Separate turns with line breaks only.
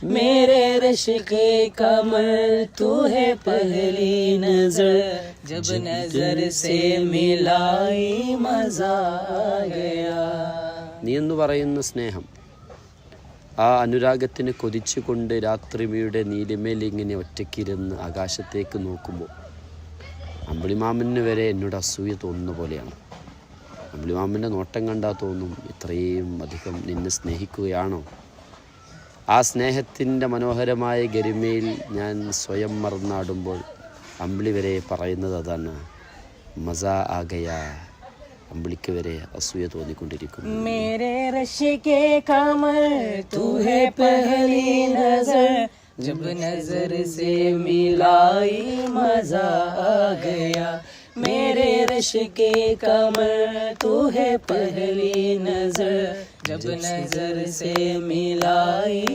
मेरे रश के कमर तू है पहली नजर जब नजर से मिलाई मजा आ गया.
നീ എന്ന് പറയുന്ന സ്നേഹം, ആ അനുരാഗത്തിന് കൊതിച്ചുകൊണ്ട് രാത്രിയുടെ നീലിമേൽ ഇങ്ങനെ ഒറ്റയ്ക്കിരുന്ന് ആകാശത്തേക്ക് നോക്കുമ്പോൾ അമ്പിളിമാമന് വരെ എന്നോട് അസൂയ തോന്നുന്ന പോലെയാണ്. അമ്പിളിമാമൻ്റെ നോട്ടം കണ്ടാൽ തോന്നും ഇത്രയും അധികം നിന്നെ സ്നേഹിക്കുകയാണോ. ആ സ്നേഹത്തിൻ്റെ മനോഹരമായ ഗരിമയിൽ ഞാൻ സ്വയം മറന്നാടുമ്പോൾ അമ്പിളി വരെ പറയുന്നത് അതാണ്, മസ ആഗയാ. അമ്പിളിക്ക് വരെ അസൂയ തോന്നിക്കൊണ്ടിരിക്കുന്നു.
मेरे रश के कमर तू है पहली नजर जब नजर से मिलाई मजा आ गया. मेरे रश के कमर तू है पहली नजर जब नजर से मिलाई